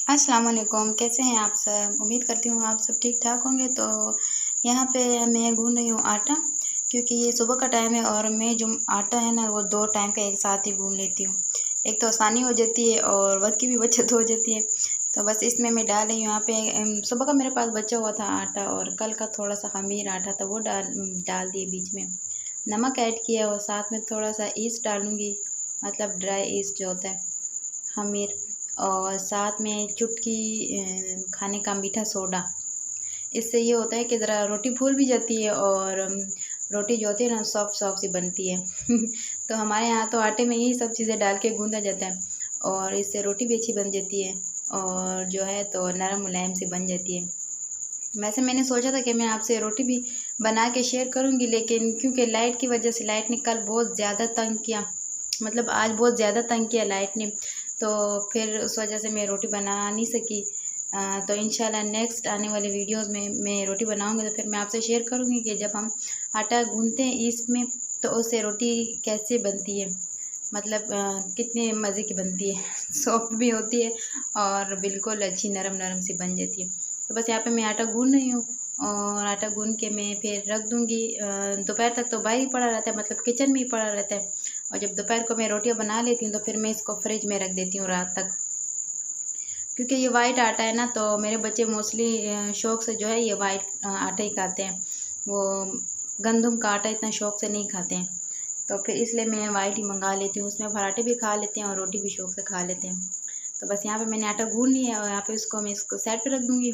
अस्सलाम वालेकुम, कैसे हैं आप सब? उम्मीद करती हूँ आप सब ठीक ठाक होंगे। तो यहाँ पे मैं गूँध रही हूँ आटा, क्योंकि ये सुबह का टाइम है और मैं जो आटा है ना वो 2 टाइम का एक साथ ही गूँध लेती हूँ। एक तो आसानी हो जाती है और वक़्त की भी बचत हो जाती है। तो बस इसमें मैं डाल रही हूँ यहाँ पे सुबह का मेरे पास बचा हुआ था आटा और कल का थोड़ा-सा ख़मीर आटा था वो डाल दिए बीच में। नमक ऐड किया और साथ में थोड़ा-सा ईस्ट डालूँगी, मतलब ड्राई ईस्ट जो होता है, ख़मीर, और साथ में चुटकी खाने का मीठा सोडा। इससे ये होता है कि ज़रा रोटी फूल भी जाती है और रोटी जो होती है ना सॉफ्ट सॉफ्ट सी बनती है। तो हमारे यहाँ तो आटे में यही सब चीज़ें डाल के गूँधा जाता है और इससे रोटी भी अच्छी बन जाती है और जो है तो नरम मुलायम सी बन जाती है। वैसे मैंने सोचा था कि मैं आपसे रोटी भी बना के शेयर करूँगी, लेकिन क्योंकि लाइट की वजह से लाइट ने कल बहुत ज़्यादा तंग किया, मतलब आज बहुत ज़्यादा तंग किया लाइट ने, तो फिर उस वजह से मैं रोटी बना नहीं सकी। तो इंशाल्लाह नेक्स्ट आने वाले वीडियोस में मैं रोटी बनाऊँगी तो फिर मैं आपसे शेयर करूँगी कि जब हम आटा गूँथते हैं ईस्ट में तो उससे रोटी कैसे बनती है, मतलब कितने मज़े की बनती है। सॉफ्ट भी होती है और बिल्कुल अच्छी नरम नरम सी बन जाती है। तो बस यहाँ पे मैं आटा गूँध रही हूँ और आटा गूँध के मैं फिर रख दूँगी। दोपहर तक तो बाहर ही पड़ा रहता है, मतलब किचन में ही पड़ा रहता है, और जब दोपहर को मैं रोटियाँ बना लेती हूँ तो फिर मैं इसको फ्रिज में रख देती हूँ रात तक। क्योंकि ये वाइट आटा है ना, तो मेरे बच्चे मोस्टली शौक़ से जो है ये वाइट आटा ही खाते हैं। वो गंदम का आटा इतना शौक़ से नहीं खाते हैं, तो फिर इसलिए मैं वाइट ही मंगा लेती हूँ। उसमें पराठे भी खा लेते हैं और रोटी भी शौक़ से खा लेते हैं। तो बस यहाँ पे मैंने आटा गूँध लिया है और यहाँ पे मैं इसको साइड पे रख दूँगी।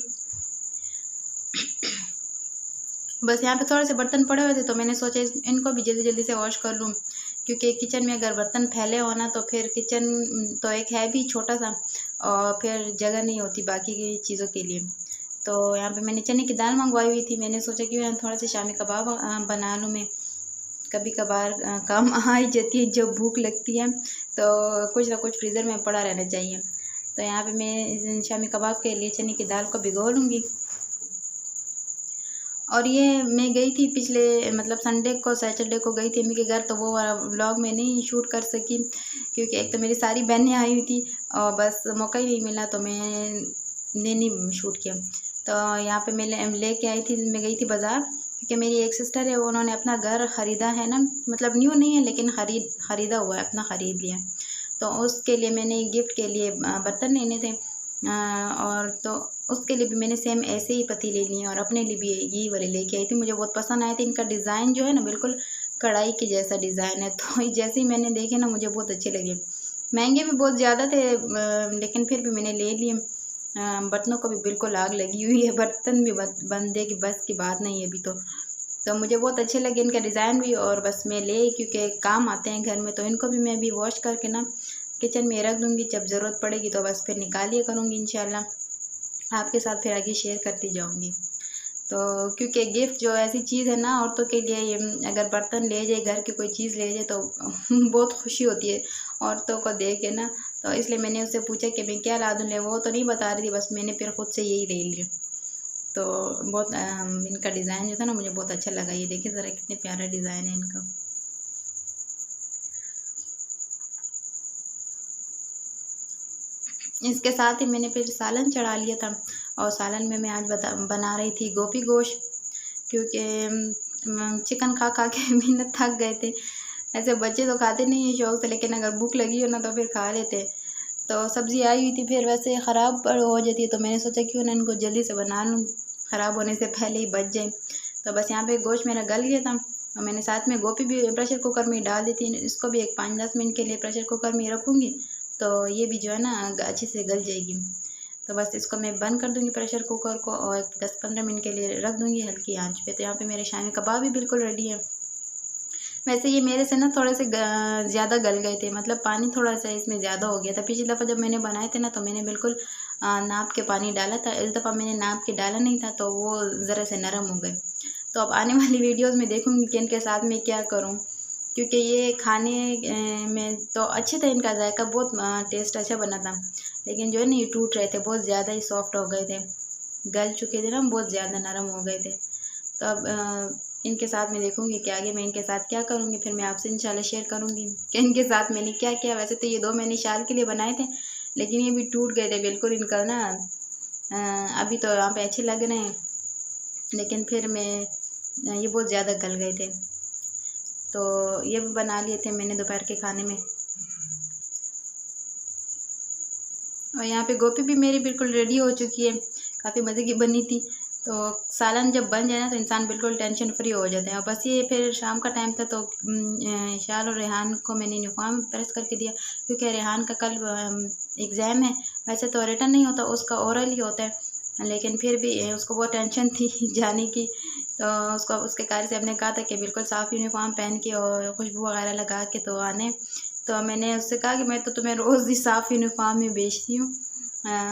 बस यहाँ पे थोड़े से बर्तन पड़े हुए थे तो मैंने सोचा इनको भी जल्दी जल्दी से वॉश कर लूँ, क्योंकि किचन में अगर बर्तन फैले हो ना तो फिर किचन तो एक है भी छोटा सा और फिर जगह नहीं होती बाकी की चीज़ों के लिए। तो यहाँ पे मैंने चने की दाल मंगवाई हुई थी, मैंने सोचा कि मैं थोड़ा सा शामी कबाब बना लूँ। मैं कभी कभार काम आ ही जाती है जब भूख लगती है, तो कुछ ना कुछ फ्रीज़र में पड़ा रहना चाहिए। तो यहाँ पे मैं शामी कबाब के लिए चने की दाल को भिगो लूँगी। और ये मैं गई थी पिछले, मतलब संडे को सैटरडे को गई थी अम्मी के घर, तो वो वाला व्लॉग मैं नहीं शूट कर सकी, क्योंकि एक तो मेरी सारी बहनें आई हुई थी और बस मौका ही नहीं मिला, तो मैंने नहीं शूट किया। तो यहाँ पे मैं लेके आई थी, मैं गई थी बाज़ार, क्योंकि मेरी एक सिस्टर है उन्होंने अपना घर ख़रीदा है ना, मतलब न्यू नहीं है लेकिन ख़रीदा हुआ है, अपना ख़रीद लिया। तो उसके लिए मैंने गिफ्ट के लिए बर्तन लेने थे, और तो उसके लिए भी मैंने सेम ऐसे ही पतीले लिए और अपने लिए भी यही वाले लेके आई थी। मुझे बहुत पसंद आए थे, इनका डिज़ाइन जो है ना बिल्कुल कढ़ाई के जैसा डिज़ाइन है, तो जैसे ही मैंने देखे ना मुझे बहुत अच्छे लगे। महंगे भी बहुत ज़्यादा थे, लेकिन फिर भी मैंने ले लिए। बर्तनों को भी बिल्कुल आग लगी हुई है, बर्तन भी बनने की बस की बात नहीं है अभी तो मुझे बहुत अच्छे लगे इनका डिज़ाइन भी, और बस मैं ले, क्योंकि काम आते हैं घर में, तो इनको भी मैं अभी वॉश करके ना किचन में रख दूँगी, जब ज़रूरत पड़ेगी तो बस फिर निकाल लिया करूँगी इंशाल्लाह। आपके साथ फिर आगे शेयर करती जाऊँगी। तो क्योंकि गिफ्ट जो ऐसी चीज़ है ना औरतों के लिए, ये अगर बर्तन ले जाए, घर की कोई चीज़ ले जाए तो बहुत खुशी होती है औरतों को देख के ना। तो इसलिए मैंने उससे पूछा कि मैं क्या ला दूँ, वो तो नहीं बता रही थी, बस मैंने फिर खुद से यही ले लिया। तो बहुत इनका डिज़ाइन जो था ना मुझे बहुत अच्छा लगा। ये देखिए ज़रा कितने प्यारा डिज़ाइन है इनका। इसके साथ ही मैंने फिर सालन चढ़ा लिया था, और सालन में मैं आज बना रही थी गोभी गोश्त, क्योंकि चिकन खा खा के भी ना थक गए थे। ऐसे बच्चे तो खाते नहीं हैं शौक से, लेकिन अगर भूख लगी हो ना तो फिर खा लेते हैं। तो सब्ज़ी आई हुई थी, फिर वैसे ख़राब हो जाती है, तो मैंने सोचा क्यों ना इनको जल्दी से बना लूँ, ख़राब होने से पहले ही बच जाए। तो बस यहाँ पे गोश्त मेरा गल गया था और मैंने साथ में गोभी भी प्रेशर कुकर में डाल दी थी। इसको भी एक 5-10 मिनट के लिए प्रेशर कुकर में रखूँगी, तो ये भी जो है ना अच्छे से गल जाएगी। तो बस इसको मैं बंद कर दूँगी प्रेशर कुकर को और 10-15 मिनट के लिए रख दूँगी हल्की आंच पे। तो यहाँ पे मेरे शामी कबाब भी बिल्कुल रेडी है। वैसे ये मेरे से ना थोड़े से ज़्यादा गल गए थे, मतलब पानी थोड़ा सा इसमें ज़्यादा हो गया था। पिछली दफ़ा जब मैंने बनाए थे ना तो मैंने बिल्कुल नाप के पानी डाला था, इस दफ़ा मैंने नाप के डाला नहीं था, तो वो ज़रा से नरम हो गए। तो अब आने वाली वीडियोज़ में देखूँगी कि इनके साथ मैं क्या करूँ, क्योंकि ये खाने में तो अच्छे थे, इनका जायका बहुत टेस्ट अच्छा बना था, लेकिन जो है ना ये टूट रहे थे, बहुत ज़्यादा ही सॉफ्ट हो गए थे, गल चुके थे ना, बहुत ज़्यादा नरम हो गए थे। तो अब इनके साथ मैं देखूँगी कि आगे मैं इनके साथ क्या करूँगी, फिर मैं आपसे इंशाल्लाह शेयर करूँगी कि इनके साथ मैंने क्या किया। वैसे तो ये 2 मैंने शाल के लिए बनाए थे, लेकिन ये भी टूट गए थे बिल्कुल। इनका ना अभी तो यहाँ पे अच्छे लग रहे हैं, लेकिन फिर ये बहुत ज़्यादा गल गए थे। तो ये भी बना लिए थे मैंने दोपहर के खाने में। और यहाँ पे गोभी भी मेरी बिल्कुल रेडी हो चुकी है, काफ़ी मज़े की बनी थी। तो सालन जब बन जाए ना तो इंसान बिल्कुल टेंशन फ्री हो जाता है। और बस ये फिर शाम का टाइम था तो शाल और रेहान को मैंने यूनिफॉर्म प्रेस करके दिया, क्योंकि रेहान का कल एग्ज़ाम है। वैसे तो रिटर्न नहीं होता, उसका ओरल ही होता है, लेकिन फिर भी उसको बहुत टेंशन थी जाने की। तो उसको उसके कार से हमने कहा था कि बिल्कुल साफ़ यूनिफॉर्म पहन के और खुशबू वगैरह लगा के तो आने। तो मैंने उससे कहा कि मैं तो तुम्हें रोज़ ही साफ़ यूनिफॉर्म में भेजती हूँ।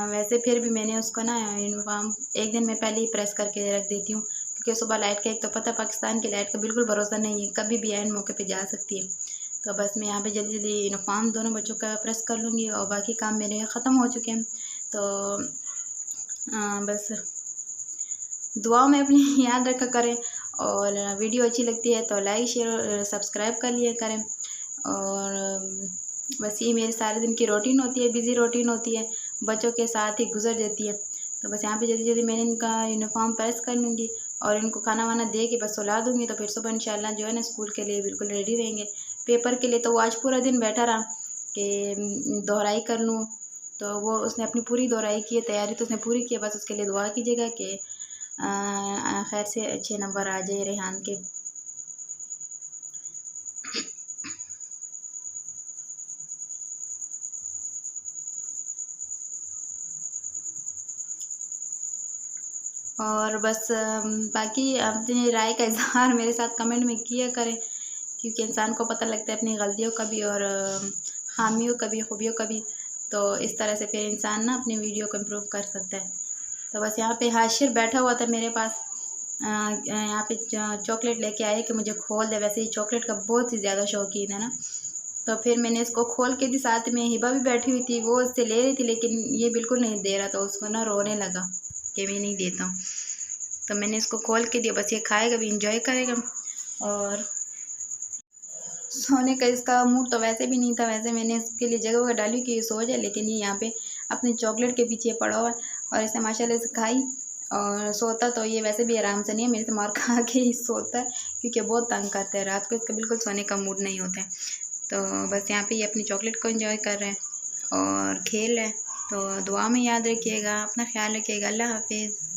वैसे फिर भी मैंने उसको ना यूनिफॉर्म एक दिन मैं पहले ही प्रेस करके रख देती हूँ, क्योंकि सुबह लाइट का एक तो पता, पाकिस्तान की लाइट का बिल्कुल भरोसा नहीं है, कभी भी ऐन मौके पे जा सकती है। तो बस मैं यहाँ पे जल्दी जल्दी यूनिफॉर्म दोनों बच्चों का प्रेस कर लूँगी और बाकी काम मेरे ख़त्म हो चुके हैं। तो बस दुआओं में अपनी याद रखा करें, और वीडियो अच्छी लगती है तो लाइक शेयर और सब्सक्राइब कर लिया करें। और बस ये मेरे सारे दिन की रूटीन होती है, बिज़ी रूटीन होती है, बच्चों के साथ ही गुजर जाती है। तो बस यहाँ पे जल्दी जल्दी मैंने इनका यूनिफॉर्म प्रेस कर लूँगी और इनको खाना वाना दे के बस सुला दूँगी। तो फिर सुबह इंशाल्लाह जो है ना स्कूल के लिए बिल्कुल रेडी रहेंगे। पेपर के लिए तो वो आज पूरा दिन बैठा रहा कि दोहराई कर लूँ, तो वो उसने अपनी पूरी दोहराई की है, तैयारी तो उसने पूरी की है। बस उसके लिए दुआ कीजिएगा कि खैर से अच्छे नंबर आ जाए रेहान के। और बस बाकी अपनी राय का इज़हार मेरे साथ कमेंट में किया करें, क्योंकि इंसान को पता लगता है अपनी गलतियों का भी और खामियों का भी, खूबियों का भी। तो इस तरह से फिर इंसान ना अपनी वीडियो को इम्प्रूव कर सकता है। तो बस यहाँ पे हाशिर बैठा हुआ था मेरे पास, यहाँ पे चॉकलेट लेके आए कि मुझे खोल दे। वैसे ही चॉकलेट का बहुत ही ज़्यादा शौकीन है ना, तो फिर मैंने इसको खोल के दी। साथ में हिबा भी बैठी हुई थी, वो इससे ले रही थी, लेकिन ये बिल्कुल नहीं दे रहा, तो उसको ना रोने लगा कि मैं नहीं देता हूँ। तो मैंने इसको खोल के दिया, बस ये खाएगा भी, इंजॉय करेगा। और सोने का इसका मूड तो वैसे भी नहीं था, वैसे मैंने इसके लिए जगह वगैरह डाली कि ये सो जाए, लेकिन ये यहाँ पे अपने चॉकलेट के पीछे पड़ा हुआ है। और इसने माशाल्लाह से खाई और सोता तो ये वैसे भी आराम से नहीं है, मेरे से मार खा के ही सोता है, क्योंकि बहुत तंग करता है रात को, इसका बिल्कुल सोने का मूड नहीं होता है। तो बस यहाँ पे ये अपनी चॉकलेट को एंजॉय कर रहे हैं और खेल रहे हैं। तो दुआ में याद रखिएगा, अपना ख्याल रखिएगा। अल्लाह हाफिज़।